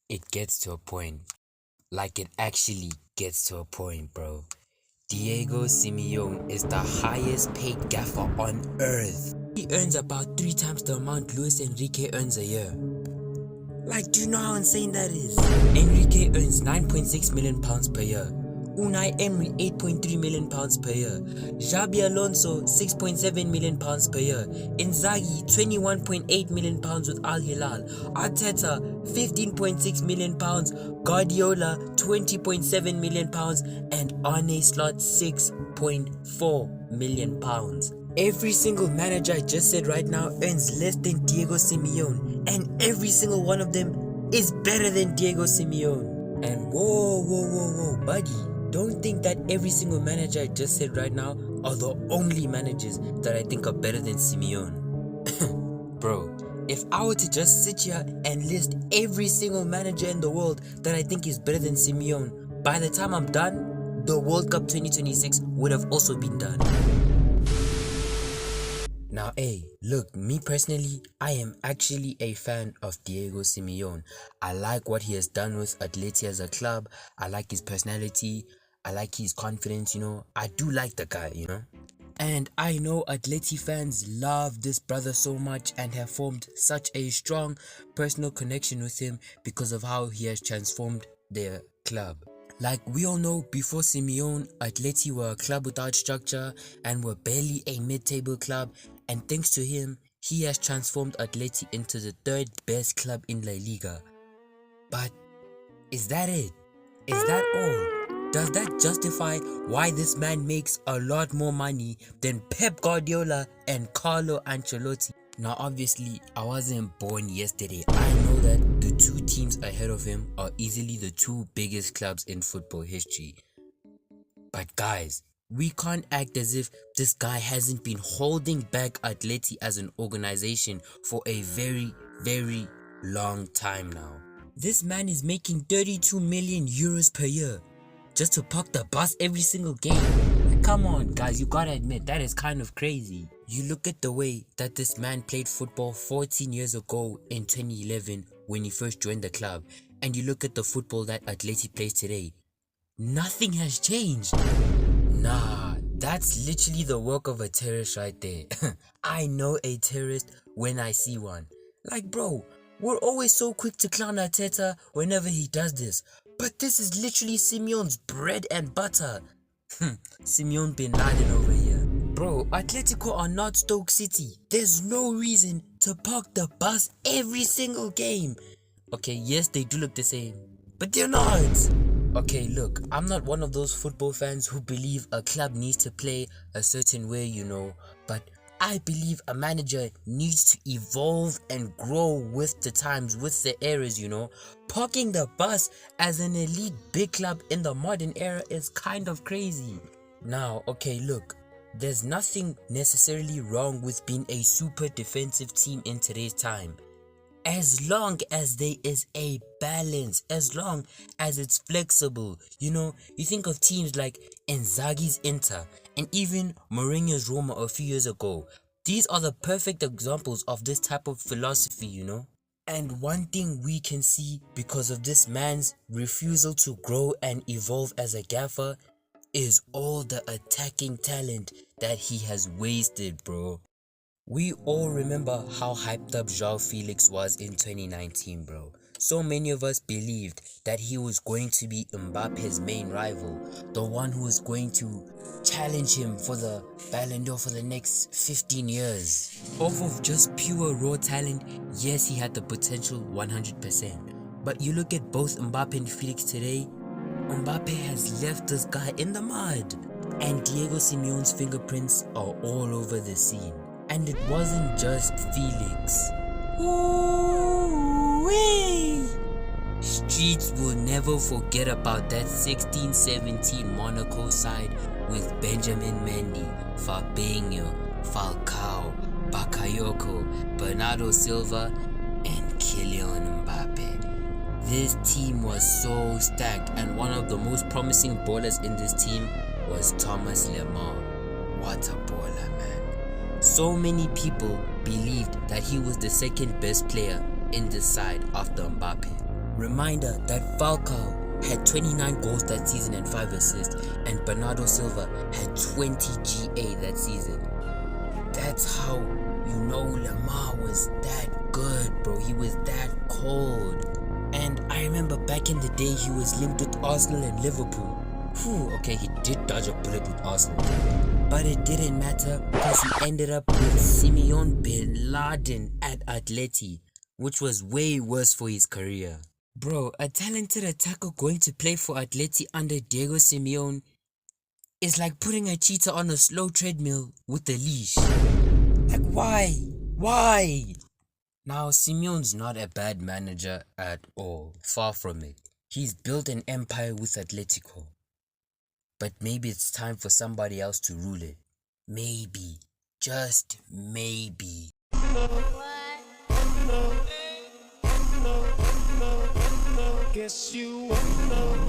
it gets to a point. Like it actually gets to a point, bro. Diego Simeone is the highest paid gaffer on earth. He earns about 3 times the amount Luis Enrique earns a year. Like, do you know how insane that is? Enrique earns £9.6 million per year. Unai Emery £8.3 million per year. Xabi Alonso £6.7 million per year. Inzaghi £21.8 million with Al Hilal. Arteta £15.6 million. Guardiola £20.7 million and Arne Slot £6.4 million. Every single manager I just said right now earns less than Diego Simeone, and every single one of them is better than Diego Simeone. And whoa, buddy, don't think that every single manager I just said right now are the only managers that I think are better than Simeone. Bro, if I were to just sit here and list every single manager in the world that I think is better than Simeone, by the time I'm done, the World Cup 2026 would have also been done. Now, hey, look, me personally, I am actually a fan of Diego Simeone. I like what he has done with Atleti as a club. I like his personality. I like his confidence, I do like the guy, And I know Atleti fans love this brother so much and have formed such a strong personal connection with him because of how he has transformed their club. Like we all know, before Simeone, Atleti were a club without structure and were barely a mid-table club, and thanks to him, he has transformed Atleti into the 3rd best club in La Liga. But is that it? Is that all? Does that justify why this man makes a lot more money than Pep Guardiola and Carlo Ancelotti? Now obviously, I wasn't born yesterday. I know that the 2 teams ahead of him are easily the 2 biggest clubs in football history. But guys, we can't act as if this guy hasn't been holding back Atleti as an organization for a very, very long time now. This man is making 32 million euros per year just to park the bus every single game. Come on guys, you gotta admit that is kind of crazy. You look at the way that this man played football 14 years ago in 2011 when he first joined the club, and you look at the football that Atleti plays today. Nothing has changed. Nah, that's literally the work of a terrorist right there. I know a terrorist when I see one. Like bro, we're always so quick to clown Arteta whenever he does this, but this is literally Simeone's bread and butter. Simeone bin Laden over here. Bro, Atletico are not Stoke City. There's no reason to park the bus every single game. Okay, yes, they do look the same, but they're not. Okay, look, I'm not one of those football fans who believe a club needs to play a certain way, but I believe a manager needs to evolve and grow with the times, with the eras, Parking the bus as an elite big club in the modern era is kind of crazy. Now, okay, look, there's nothing necessarily wrong with being a super defensive team in today's time. As long as there is a balance, as long as it's flexible. You think of teams like Inzaghi's Inter and even Mourinho's Roma a few years ago. These are the perfect examples of this type of philosophy, And one thing we can see because of this man's refusal to grow and evolve as a gaffer is all the attacking talent that he has wasted, bro. We all remember how hyped up João Felix was in 2019, bro. So many of us believed that he was going to be Mbappe's main rival, the one who was going to challenge him for the Ballon d'Or for the next 15 years. Off of just pure raw talent, yes, he had the potential 100%. But you look at both Mbappe and Felix today, Mbappe has left this guy in the mud. And Diego Simeone's fingerprints are all over the scene. And it wasn't just Felix. Ooh-wee. Streets will never forget about that 16-17 Monaco side with Benjamin Mendy, Fabinho, Falcao, Bakayoko, Bernardo Silva, and Kylian Mbappe. This team was so stacked, and one of the most promising ballers in this team was Thomas Lemar. What a baller, man. So many people believed that he was the second best player in this side after Mbappe. Reminder that Falcao had 29 goals that season and 5 assists, and Bernardo Silva had 20 GA that season. That's how you know Lamar was that good, bro. He was that cold. And I remember back in the day he was linked with Arsenal and Liverpool. Okay, he did dodge a bullet with Arsenal, but it didn't matter because he ended up with Simeone bin Laden at Atleti, which was way worse for his career. Bro, a talented attacker going to play for Atleti under Diego Simeone is like putting a cheetah on a slow treadmill with a leash. Like, why? Why? Now, Simeone's not a bad manager at all. Far from it. He's built an empire with Atletico. But maybe it's time for somebody else to rule it. Maybe. Just maybe. Guess you wonder